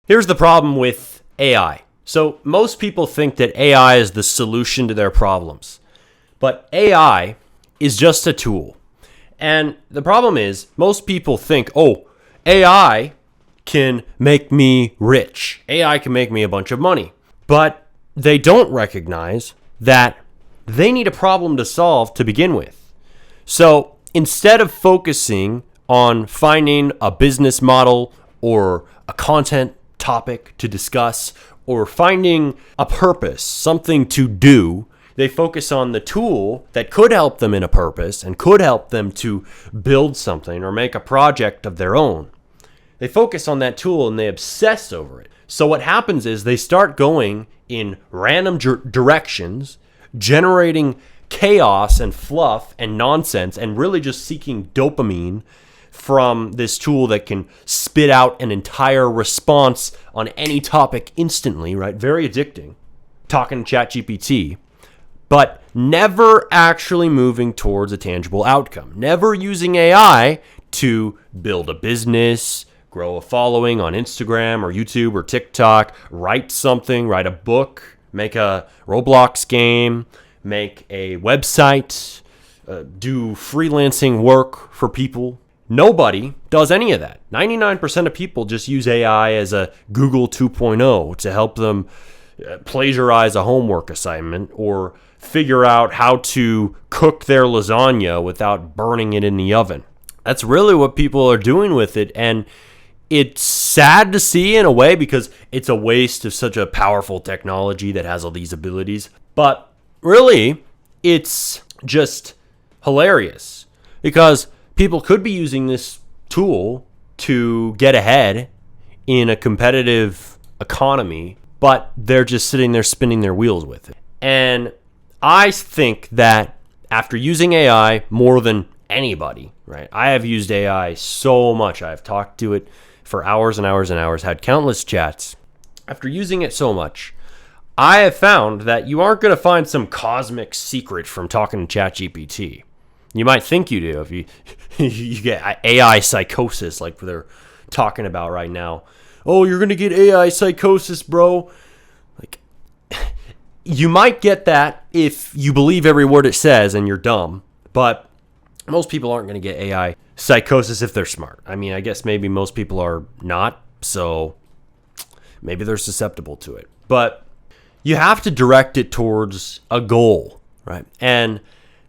Here's the problem with AI. So most people think that AI is the solution to their problems, but AI is just a tool. And the problem is most people think, oh, AI can make me rich. AI can make me a bunch of money. But they don't recognize that they need a problem to solve to begin with. So instead of focusing on finding a business model or a content topic to discuss or finding a purpose, something to do, they focus on the tool that could help them in a purpose and could help them to build something or make a project of their own. They focus on that tool and they obsess over it. So what happens is they start going in random directions, generating chaos and fluff and nonsense, and really just seeking dopamine from this tool that can spit out an entire response on any topic instantly, right? Very addicting. Talking to ChatGPT, but never actually moving towards a tangible outcome. Never using AI to build a business, grow a following on Instagram or YouTube or TikTok, write something, write a book, make a Roblox game, make a website, do freelancing work for people. Nobody does any of that. 99% of people just use AI as a Google 2.0 to help them plagiarize a homework assignment or figure out how to cook their lasagna without burning it in the oven. That's really what people are doing with it. And it's sad to see in a way because it's a waste of such a powerful technology that has all these abilities. But really, it's just hilarious because people could be using this tool to get ahead in a competitive economy, but they're just sitting there spinning their wheels with it. And I think that after using AI more than anybody, right? I have used AI so much. I've talked to it for hours and hours and hours, had countless chats. After using it so much, I have found that you aren't going to find some cosmic secret from talking to ChatGPT. You might think you do if you get AI psychosis like they're talking about right now. Oh, you're going to get AI psychosis, bro. Like, you might get that if you believe every word it says and you're dumb, but most people aren't going to get AI psychosis if they're smart. I mean, I guess maybe most people are not, so maybe they're susceptible to it. But you have to direct it towards a goal, right? And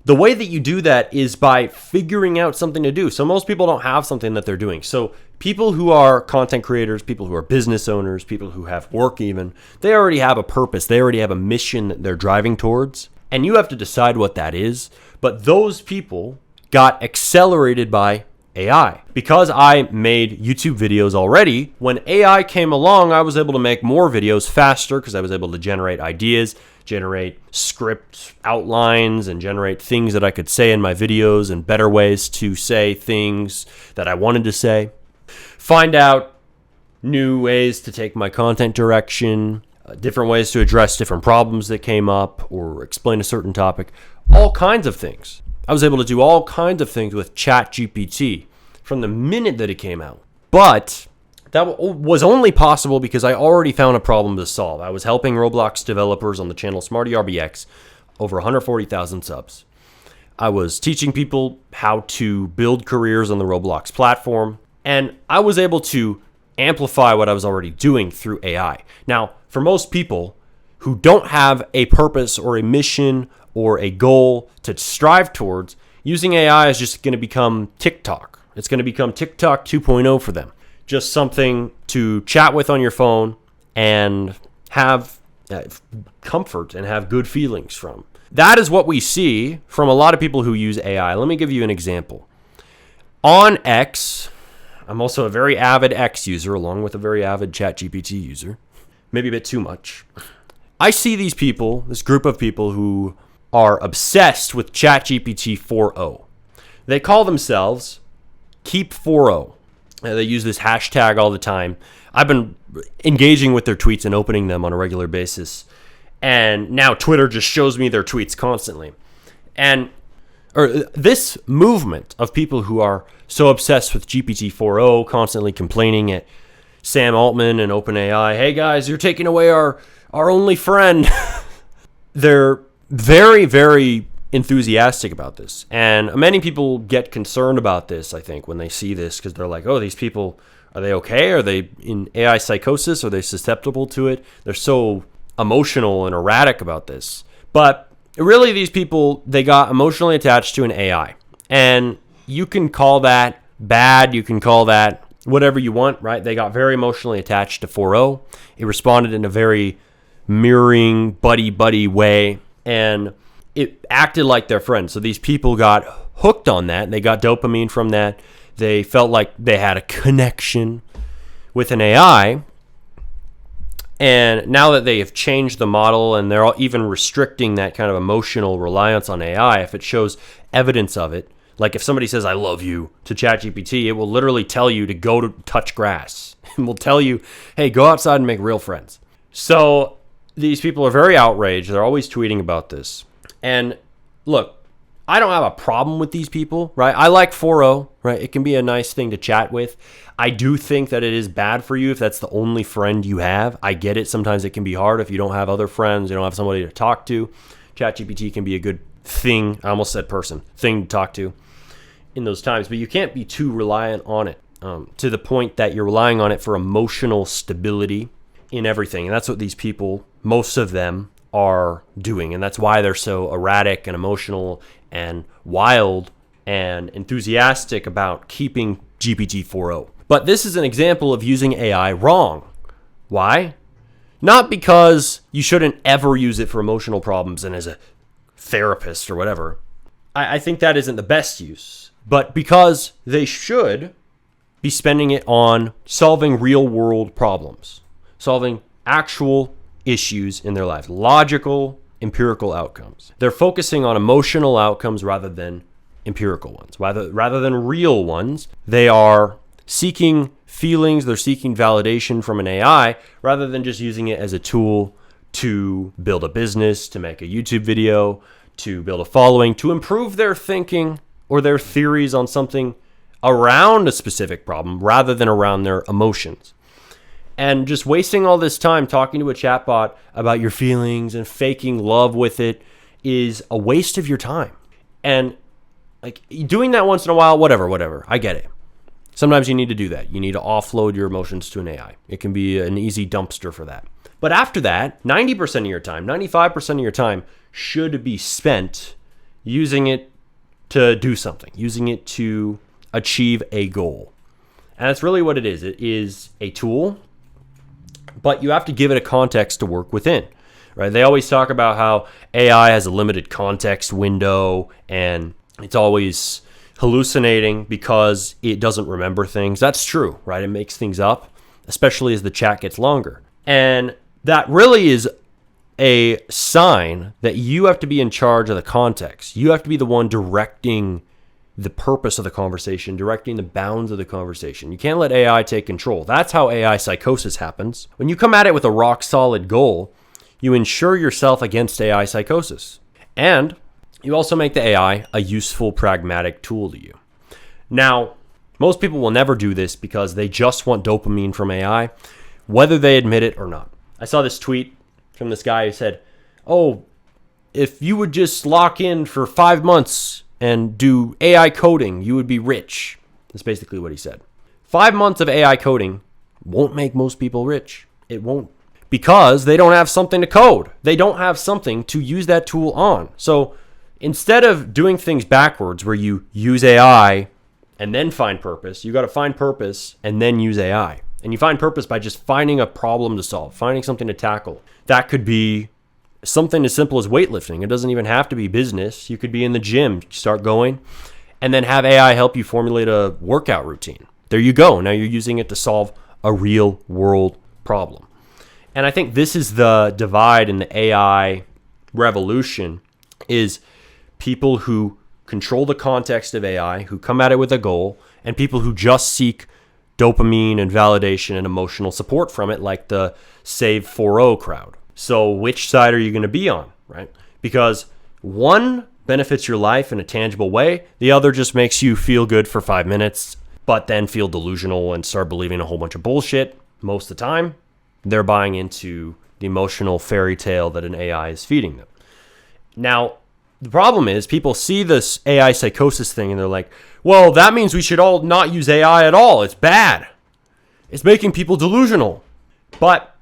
the way that you do that is by figuring out something to do. So most people don't have something that they're doing. So people who are content creators, people who are business owners, people who have work even, they already have a purpose. They already have a mission that they're driving towards. And you have to decide what that is. But those people got accelerated by AI. Because I made YouTube videos already, when AI came along, I was able to make more videos faster because I was able to generate ideas, generate script outlines, and generate things that I could say in my videos and better ways to say things that I wanted to say. Find out new ways to take my content direction, different ways to address different problems that came up or explain a certain topic, all kinds of things. I was able to do all kinds of things with ChatGPT from the minute that it came out. But that was only possible because I already found a problem to solve. I was helping Roblox developers on the channel SmartyRBX, over 140,000 subs. I was teaching people how to build careers on the Roblox platform, and I was able to amplify what I was already doing through AI. Now, for most people who don't have a purpose or a mission or a goal to strive towards, using AI is just going to become TikTok. It's going to become TikTok 2.0 for them. Just something to chat with on your phone and have comfort and have good feelings from. That is what we see from a lot of people who use AI. Let me give you an example. On X, I'm also a very avid X user along with a very avid ChatGPT user. Maybe a bit too much. I see these people, this group of people who are obsessed with ChatGPT 4.0. They call themselves Keep 4.0. They use this hashtag all the time. I've been engaging with their tweets and opening them on a regular basis. And now Twitter just shows me their tweets constantly. And this movement of people who are so obsessed with GPT 4.0, constantly complaining at Sam Altman and OpenAI, hey guys, you're taking away our only friend. They're very, very enthusiastic about this. And many people get concerned about this, I think, when they see this, because they're like, oh, these people, are they okay? Are they in AI psychosis? Are they susceptible to it? They're so emotional and erratic about this. But really, these people, they got emotionally attached to an AI. And you can call that bad. You can call that whatever you want, right? They got very emotionally attached to 4.0. It responded in a very mirroring, buddy way. And it acted like their friend. So these people got hooked on that. They got dopamine from that. They felt like they had a connection with an AI. And now that they have changed the model and they're even restricting that kind of emotional reliance on AI, if it shows evidence of it, like if somebody says, I love you to ChatGPT, it will literally tell you to go to touch grass. It will tell you, hey, go outside and make real friends. So these people are very outraged. They're always tweeting about this. And look, I don't have a problem with these people, right? I like 4.0, right? It can be a nice thing to chat with. I do think that it is bad for you if that's the only friend you have. I get it. Sometimes it can be hard if you don't have other friends, you don't have somebody to talk to. ChatGPT can be a good thing. I almost said thing to talk to in those times, but you can't be too reliant on it to the point that you're relying on it for emotional stability in everything. And that's what these people, most of them, are doing. And that's why they're so erratic and emotional and wild and enthusiastic about keeping GPT 4.0. But this is an example of using AI wrong. Why? Not because you shouldn't ever use it for emotional problems and as a therapist or whatever. I think that isn't the best use. But because they should be spending it on solving real world problems, solving actual issues in their lives, logical, empirical outcomes. They're focusing on emotional outcomes rather than empirical ones, rather than real ones. They are seeking feelings, they're seeking validation from an AI rather than just using it as a tool to build a business, to make a YouTube video, to build a following, to improve their thinking or their theories on something around a specific problem rather than around their emotions. And just wasting all this time talking to a chatbot about your feelings and faking love with it is a waste of your time. And like doing that once in a while, whatever, I get it. Sometimes you need to do that. You need to offload your emotions to an AI. It can be an easy dumpster for that. But after that, 90% of your time, 95% of your time should be spent using it to do something, using it to achieve a goal. And that's really what it is. It is a tool, but you have to give it a context to work within, right? They always talk about how AI has a limited context window and it's always hallucinating because it doesn't remember things. That's true, right? It makes things up, especially as the chat gets longer. And that really is a sign that you have to be in charge of the context. You have to be the one directing the purpose of the conversation, directing the bounds of the conversation. You can't let AI take control. That's how AI psychosis happens. When you come at it with a rock solid goal, you insure yourself against AI psychosis. And you also make the AI a useful, pragmatic tool to you. Now, most people will never do this because they just want dopamine from AI, whether they admit it or not. I saw this tweet from this guy who said, oh, if you would just lock in for 5 months and do AI coding, you would be rich. That's basically what he said. 5 months of AI coding won't make most people rich. It won't. Because they don't have something to code. They don't have something to use that tool on. So instead of doing things backwards where you use AI and then find purpose, you got to find purpose and then use AI. And you find purpose by just finding a problem to solve, finding something to tackle. That could be something as simple as weightlifting. It doesn't even have to be business. You could be in the gym, start going, and then have AI help you formulate a workout routine. There you go. Now you're using it to solve a real world problem. And I think this is the divide in the AI revolution is people who control the context of AI, who come at it with a goal, and people who just seek dopamine and validation and emotional support from it, like the Save 4.0 crowd. So which side are you going to be on, right? Because one benefits your life in a tangible way. The other just makes you feel good for 5 minutes, but then feel delusional and start believing a whole bunch of bullshit. most of the time, they're buying into the emotional fairy tale that an AI is feeding them. Now, the problem is people see this AI psychosis thing and they're like, well, that means we should all not use AI at all. It's bad. It's making people delusional. But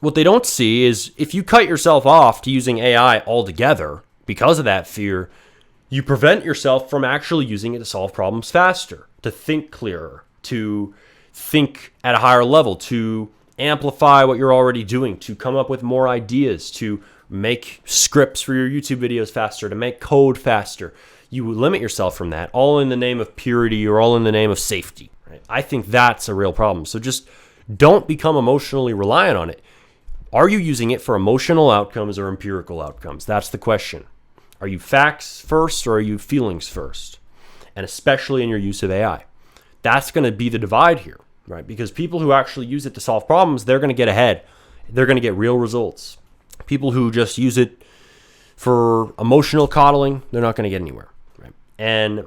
what they don't see is if you cut yourself off to using AI altogether because of that fear, you prevent yourself from actually using it to solve problems faster, to think clearer, to think at a higher level, to amplify what you're already doing, to come up with more ideas, to make scripts for your YouTube videos faster, to make code faster. You limit yourself from that, all in the name of purity or all in the name of safety. Right? I think that's a real problem. So just don't become emotionally reliant on it. Are you using it for emotional outcomes or empirical outcomes? That's the question. Are you facts first or are you feelings first? And especially in your use of AI. That's going to be the divide here, right? Because people who actually use it to solve problems, they're going to get ahead. They're going to get real results. People who just use it for emotional coddling, they're not going to get anywhere, right? And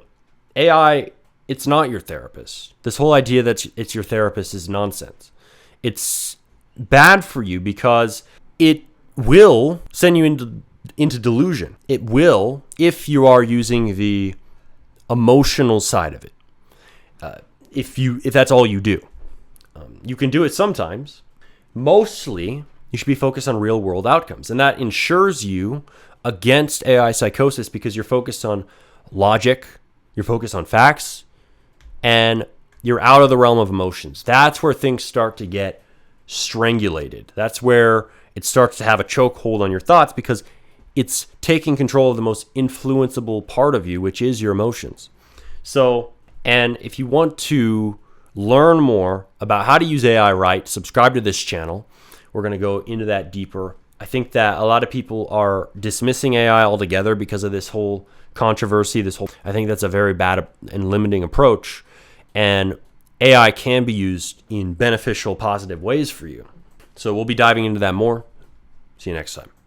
AI, it's not your therapist. This whole idea that it's your therapist is nonsense. It's bad for you because it will send you into delusion. It will, if you are using the emotional side of it. If that's all you do. You can do it sometimes. Mostly, you should be focused on real world outcomes. And that ensures you against AI psychosis because you're focused on logic, you're focused on facts, and you're out of the realm of emotions. That's where things start to get strangulated. That's where it starts to have a chokehold on your thoughts because it's taking control of the most influenceable part of you, which is your emotions. So, and if you want to learn more about how to use AI right, subscribe to this channel. We're going to go into that deeper. I think that a lot of people are dismissing AI altogether because of this whole controversy. I think that's a very bad and limiting approach. And AI can be used in beneficial, positive ways for you. So we'll be diving into that more. See you next time.